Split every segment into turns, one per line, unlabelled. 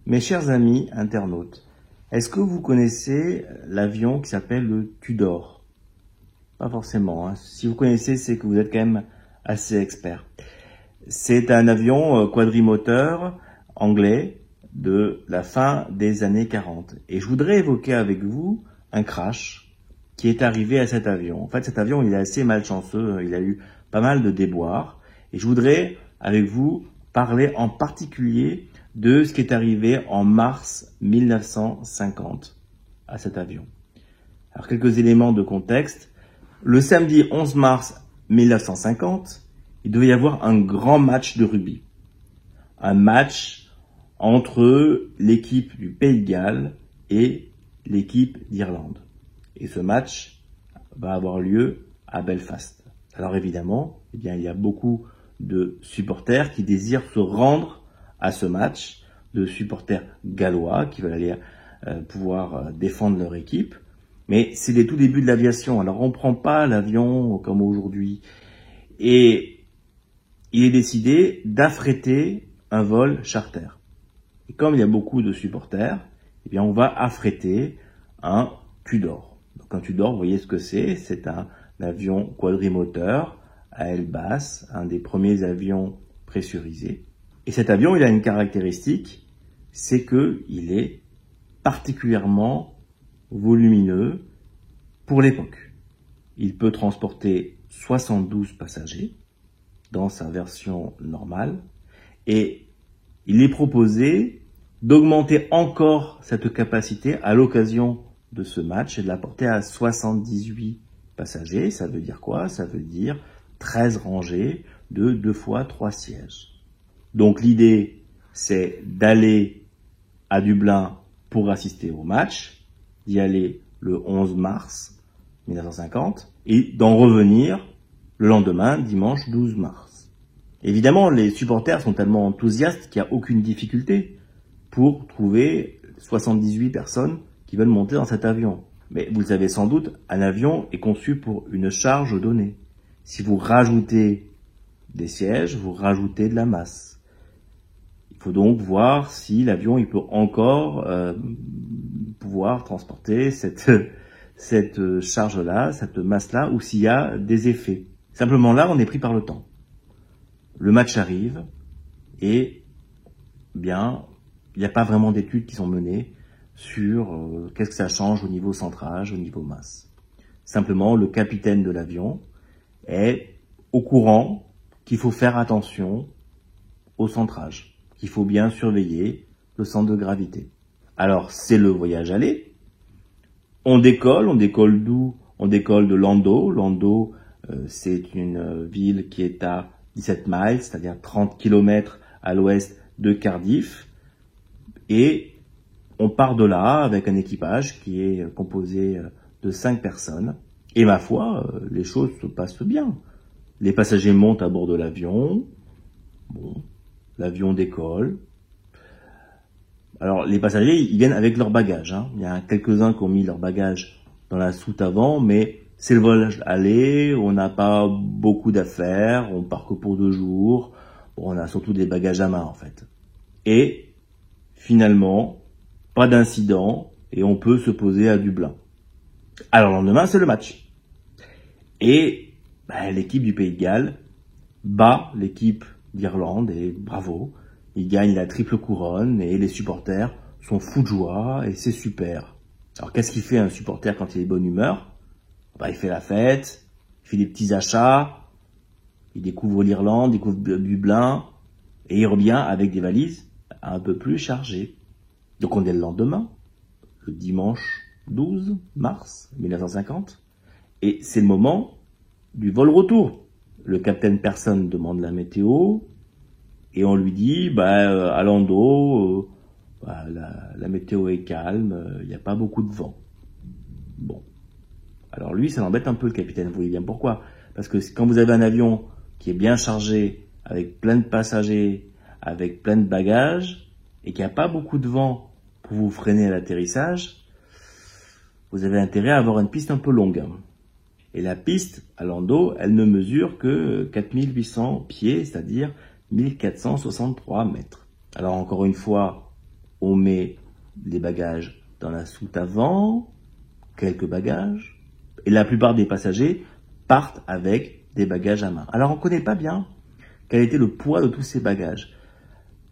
Mes chers amis internautes, est-ce que vous connaissez l'avion qui s'appelle le Tudor? Pas forcément. Si vous connaissez, c'est que vous êtes quand même assez expert. C'est un avion quadrimoteur anglais de la fin des années 40. Et je voudrais évoquer avec vous un crash qui est arrivé à cet avion. En fait, cet avion, il est assez malchanceux. Il a eu pas mal de déboires. Et je voudrais, avec vous, parler en particulier de ce qui est arrivé en mars 1950 à cet avion. Alors, quelques éléments de contexte. Le samedi 11 mars 1950, il devait y avoir un grand match de rugby. Un match entre l'équipe du Pays de Galles et l'équipe d'Irlande. Et ce match va avoir lieu à Belfast. Alors évidemment, il y a beaucoup de supporters qui désirent se rendre à ce match, de supporters gallois qui veulent aller pouvoir défendre leur équipe. Mais c'est les tout débuts de l'aviation. Alors on ne prend pas l'avion comme aujourd'hui. Et il est décidé d'affréter un vol charter. Et comme il y a beaucoup de supporters, eh bien on va affréter un Tudor. Donc un Tudor, vous voyez ce que c'est. C'est un avion quadrimoteur à aile basse, un des premiers avions pressurisés. Et cet avion, il a une caractéristique, c'est qu'il est particulièrement volumineux pour l'époque. Il peut transporter 72 passagers dans sa version normale et il est proposé d'augmenter encore cette capacité à l'occasion de ce match et de la porter à 78 passagers. Ça veut dire quoi? Ça veut dire 13 rangées de 2 fois 3 sièges. Donc l'idée, c'est d'aller à Dublin pour assister au match, d'y aller le 11 mars 1950 et d'en revenir le lendemain, dimanche 12 mars. Évidemment, les supporters sont tellement enthousiastes qu'il n'y a aucune difficulté pour trouver 78 personnes qui veulent monter dans cet avion. Mais vous le savez sans doute, un avion est conçu pour une charge donnée. Si vous rajoutez des sièges, vous rajoutez de la masse. Il faut donc voir si l'avion il peut encore pouvoir transporter cette charge-là, cette masse-là, ou s'il y a des effets. Simplement là, on est pris par le temps. Le match arrive et bien, il n'y a pas vraiment d'études qui sont menées sur qu'est-ce que ça change au niveau centrage, au niveau masse. Simplement, le capitaine de l'avion est au courant qu'il faut faire attention au centrage, qu'il faut bien surveiller le centre de gravité. Alors, c'est le voyage aller. On décolle d'où? On décolle de Landau. Landau, c'est une ville qui est à 17 miles, c'est-à-dire 30 km à l'ouest de Cardiff. Et on part de là avec un équipage qui est composé de 5 personnes. Et ma foi, les choses se passent bien. Les passagers montent à bord de l'avion. Bon, l'avion décolle. Alors, les passagers, ils viennent avec leurs bagages. Il y a quelques-uns qui ont mis leurs bagages dans la soute avant, mais c'est le voyage aller, on n'a pas beaucoup d'affaires, on part que pour 2 jours. Bon, on a surtout des bagages à main, en fait. Et, finalement, pas d'incident, et on peut se poser à Dublin. Alors, le lendemain, c'est le match. Et l'équipe du Pays de Galles bat l'équipe d'Irlande, et bravo. Ils gagnent la triple couronne et les supporters sont fous de joie et c'est super. Alors qu'est-ce qu'il fait un supporter quand il est de bonne humeur? Il fait la fête, il fait des petits achats, il découvre l'Irlande, il découvre Dublin et il revient avec des valises un peu plus chargées. Donc on est le lendemain, le dimanche 12 mars 1950 et c'est le moment du vol retour. Le capitaine Pearson demande la météo. Et on lui dit, à Landau, la météo est calme, il n'y a pas beaucoup de vent. Bon. Alors lui, ça l'embête un peu, le capitaine, vous voyez bien pourquoi. Parce que quand vous avez un avion qui est bien chargé, avec plein de passagers, avec plein de bagages, et qu'il n'y a pas beaucoup de vent pour vous freiner à l'atterrissage, vous avez intérêt à avoir une piste un peu longue. Et la piste, à Landau, elle ne mesure que 4800 pieds, c'est-à-dire 1463 mètres. Alors encore une fois, on met les bagages dans la soute avant, quelques bagages, et la plupart des passagers partent avec des bagages à main. Alors on ne connaît pas bien quel était le poids de tous ces bagages.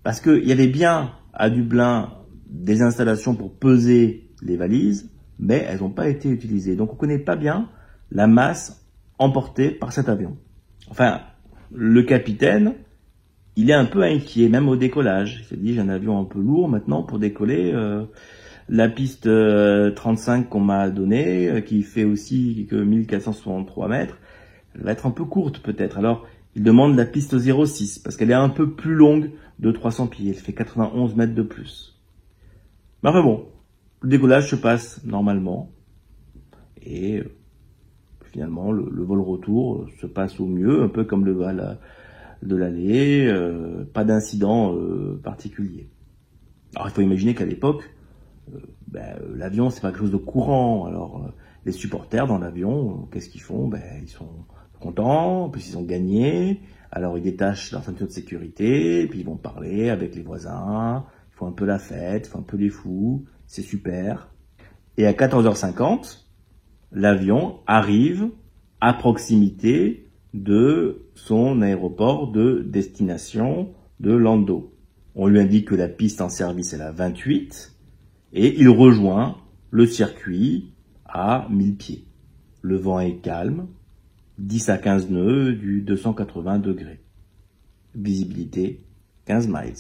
Parce qu'il y avait bien à Dublin des installations pour peser les valises, mais elles n'ont pas été utilisées. Donc on ne connaît pas bien la masse emportée par cet avion. Enfin, le capitaine, il est un peu inquiet, même au décollage. Il s'est dit, j'ai un avion un peu lourd maintenant pour décoller. La piste 35 qu'on m'a donnée, qui fait aussi que 1463 mètres, elle va être un peu courte peut-être. Alors, il demande la piste 06, parce qu'elle est un peu plus longue de 300 pieds. Elle fait 91 mètres de plus. Mais enfin bon, le décollage se passe normalement. Et finalement, le vol retour se passe au mieux, un peu comme le vol de l'aller. Pas d'incident particulier. Alors, il faut imaginer qu'à l'époque, l'avion, c'est pas quelque chose de courant. Alors, les supporters dans l'avion, qu'est-ce qu'ils font? Ils sont contents, puis ils ont gagné. Alors, ils détachent leur ceinture de sécurité, puis ils vont parler avec les voisins. Ils font un peu la fête, ils font un peu les fous. C'est super. Et à 14h50, l'avion arrive à proximité de son aéroport de destination de Lando. On lui indique que la piste en service est la 28 et il rejoint le circuit à 1000 pieds. Le vent est calme, 10 à 15 nœuds du 280 degrés. Visibilité 15 miles.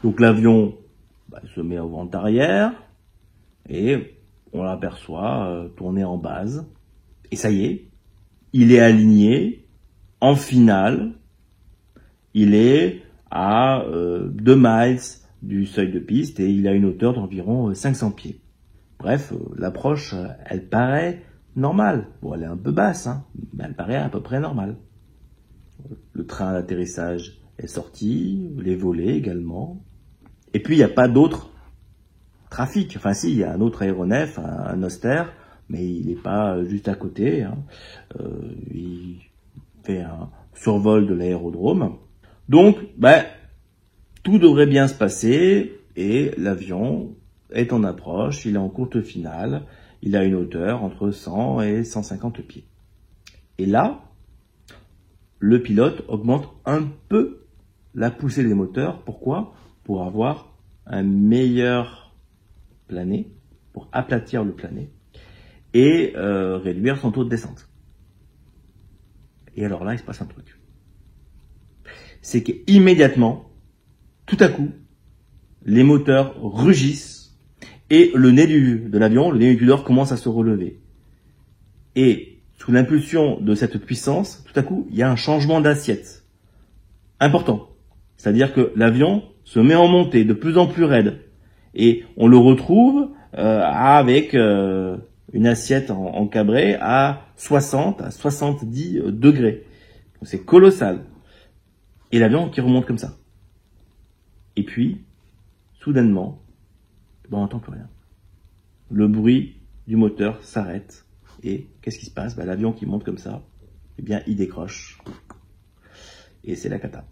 Donc l'avion se met au vent arrière et on l'aperçoit tourner en base. Et ça y est, il est aligné en finale. Il est à 2 miles du seuil de piste et il a une hauteur d'environ 500 pieds. Bref, l'approche, elle paraît normale. Bon, elle est un peu basse, mais elle paraît à peu près normale. Le train d'atterrissage est sorti, les volets également. Et puis, il n'y a pas d'autre trafic. Enfin, si, il y a un autre aéronef, un Oster, mais il n'est pas juste à côté. Il fait un survol de l'aérodrome. Donc, tout devrait bien se passer et l'avion est en approche, il est en courte finale, il a une hauteur entre 100 et 150 pieds. Et là, le pilote augmente un peu la poussée des moteurs. Pourquoi? Pour avoir un meilleur plané, pour aplatir le plané et réduire son taux de descente. Et alors là, il se passe un truc. C'est qu'immédiatement, tout à coup, les moteurs rugissent et le nez de l'avion, le nez du Tudor, commence à se relever. Et sous l'impulsion de cette puissance, tout à coup, il y a un changement d'assiette important. C'est-à-dire que l'avion se met en montée de plus en plus raide. Et on le retrouve avec une assiette en cabré à 60 à 70 degrés. C'est colossal. Et l'avion qui remonte comme ça. Et puis, soudainement, on n'entend plus rien. Le bruit du moteur s'arrête. Et qu'est-ce qui se passe? L'avion qui monte comme ça, il décroche. Et c'est la cata.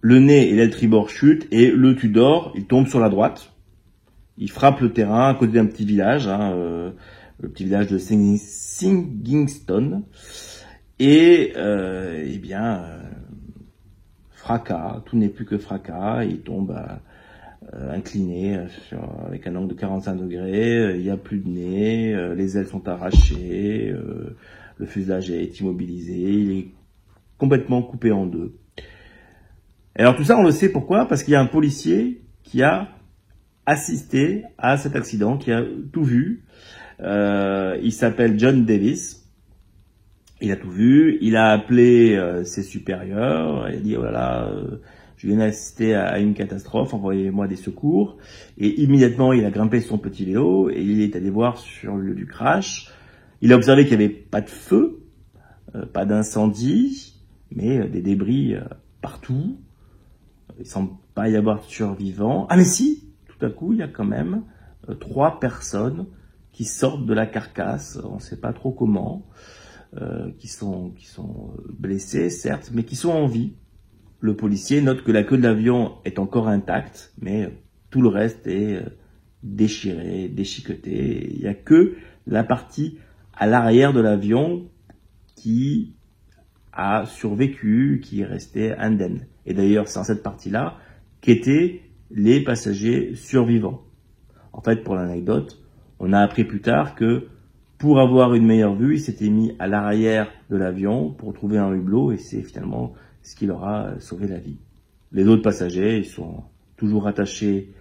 Le nez et l'aile tribord chutent et le Tudor, il tombe sur la droite. Il frappe le terrain à côté d'un petit village, le petit village de Singingston. Et fracas, tout n'est plus que fracas. Il tombe incliné avec un angle de 45 degrés. Il n'y a plus de nez, les ailes sont arrachées, le fuselage est immobilisé, il est complètement coupé en deux. Alors tout ça, on le sait pourquoi? Parce qu'il y a un policier qui a assisté à cet accident, qui a tout vu. Il s'appelle John Davis. Il a tout vu. Il a appelé ses supérieurs. Il a dit, oh là là, je viens d'assister à une catastrophe, envoyez-moi des secours. Et immédiatement, il a grimpé son petit vélo et il est allé voir sur le lieu du crash. Il a observé qu'il n'y avait pas de feu, pas d'incendie, mais des débris partout. Il ne semble pas y avoir de survivants. Ah mais si, tout à coup, il y a quand même 3 personnes qui sortent de la carcasse, on ne sait pas trop comment, qui sont blessées, certes, mais qui sont en vie. Le policier note que la queue de l'avion est encore intacte, mais tout le reste est déchiré, déchiqueté. Il n'y a que la partie à l'arrière de l'avion qui a survécu, qui est restée indemne. Et d'ailleurs, c'est dans cette partie-là qu'étaient les passagers survivants. En fait, pour l'anecdote, on a appris plus tard que pour avoir une meilleure vue, ils s'étaient mis à l'arrière de l'avion pour trouver un hublot et c'est finalement ce qui leur a sauvé la vie. Les autres passagers, ils sont toujours attachés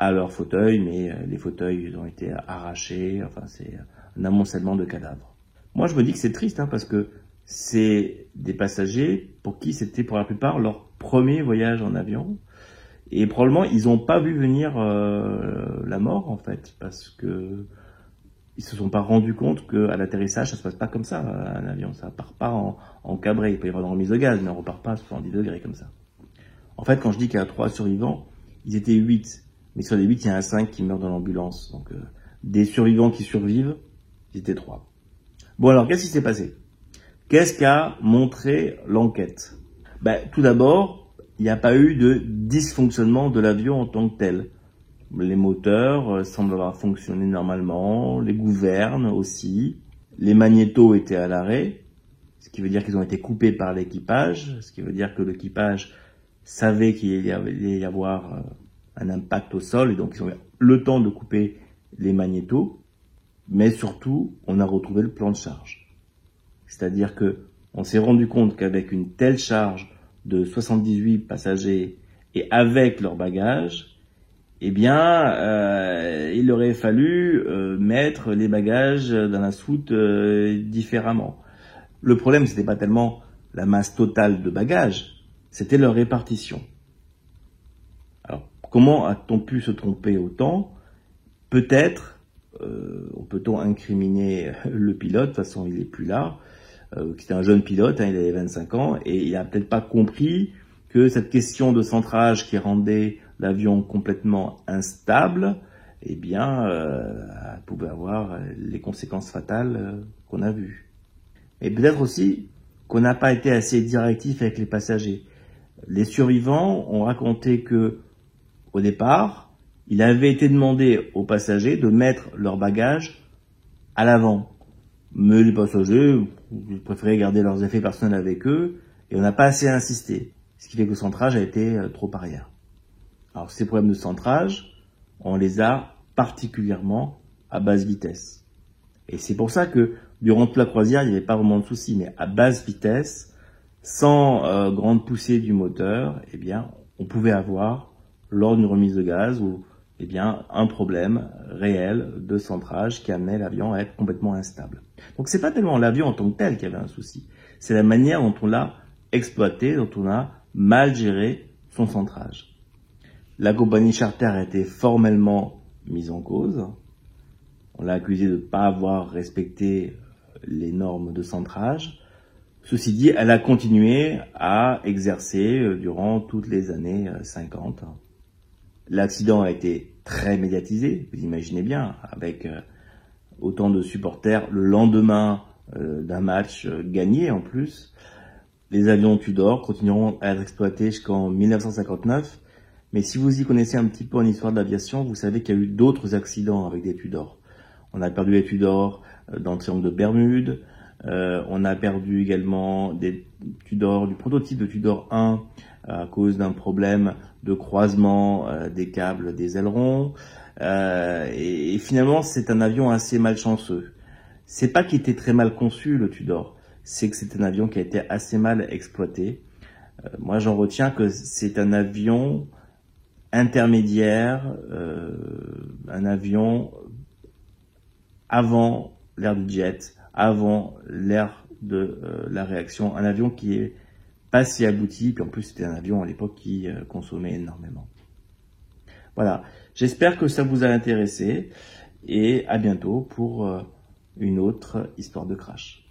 à leur fauteuil, mais les fauteuils ont été arrachés, enfin c'est un amoncellement de cadavres. Moi je me dis que c'est triste parce que c'est des passagers pour qui c'était pour la plupart leur premier voyage en avion et probablement ils n'ont pas vu venir la mort en fait parce que ils se sont pas rendus compte qu'à l'atterrissage ça se passe pas comme ça un avion, ça part pas en cabré, il peut y avoir une remise de gaz mais on repart pas à 70 degrés comme ça. En fait quand je dis qu'il y a 3 survivants, ils étaient 8. Mais sur les 8, il y en a 5 qui meurent dans l'ambulance. Donc, des survivants qui survivent, ils étaient 3. Bon, alors, qu'est-ce qui s'est passé? Qu'est-ce qu'a montré l'enquête? Tout d'abord, il n'y a pas eu de dysfonctionnement de l'avion en tant que tel. Les moteurs semblent avoir fonctionné normalement, les gouvernes aussi. Les magnétos étaient à l'arrêt, ce qui veut dire qu'ils ont été coupés par l'équipage, ce qui veut dire que l'équipage savait qu'il allait y avoir un impact au sol, et donc ils ont eu le temps de couper les magnétos, mais surtout, on a retrouvé le plan de charge. C'est-à-dire que on s'est rendu compte qu'avec une telle charge de 78 passagers et avec leurs bagages, eh bien, il aurait fallu mettre les bagages dans la soute différemment. Le problème, c'était pas tellement la masse totale de bagages, c'était leur répartition. Alors, comment a-t-on pu se tromper autant? Peut-être, peut-on incriminer le pilote, de toute façon il n'est plus là, c'était un jeune pilote, il avait 25 ans, et il n'a peut-être pas compris que cette question de centrage qui rendait l'avion complètement instable, eh bien, pouvait avoir les conséquences fatales qu'on a vues. Et peut-être aussi qu'on n'a pas été assez directif avec les passagers. Les survivants ont raconté que, au départ, il avait été demandé aux passagers de mettre leurs bagages à l'avant. Mais les passagers préféraient garder leurs effets personnels avec eux et on n'a pas assez insisté. Ce qui fait que le centrage a été trop arrière. Alors ces problèmes de centrage, on les a particulièrement à basse vitesse. Et c'est pour ça que durant toute la croisière, il n'y avait pas vraiment de souci. Mais à basse vitesse, sans grande poussée du moteur, eh bien, on pouvait avoir, lors d'une remise de gaz, ou eh bien, un problème réel de centrage qui amenait l'avion à être complètement instable. Donc c'est pas tellement l'avion en tant que tel qui avait un souci, c'est la manière dont on l'a exploité, dont on a mal géré son centrage. La compagnie charter a été formellement mise en cause. On l'a accusé de ne pas avoir respecté les normes de centrage. Ceci dit, elle a continué à exercer durant toutes les années 50. L'accident a été très médiatisé, vous imaginez bien, avec autant de supporters le lendemain d'un match gagné en plus. Les avions Tudor continueront à être exploités jusqu'en 1959. Mais si vous y connaissez un petit peu en histoire de l'aviation, vous savez qu'il y a eu d'autres accidents avec des Tudors. On a perdu les Tudors dans le triangle de Bermude. On a perdu également des Tudors, du prototype de Tudor 1 à cause d'un problème de croisement des câbles des ailerons. Et finalement, c'est un avion assez malchanceux. C'est pas qu'il était très mal conçu, le Tudor. C'est que c'est un avion qui a été assez mal exploité. Moi, j'en retiens que c'est un avion intermédiaire, un avion avant l'ère du jet, avant l'ère de la réaction, un avion qui est pas si abouti, puis en plus c'était un avion à l'époque qui consommait énormément. Voilà, j'espère que ça vous a intéressé et à bientôt pour une autre histoire de crash.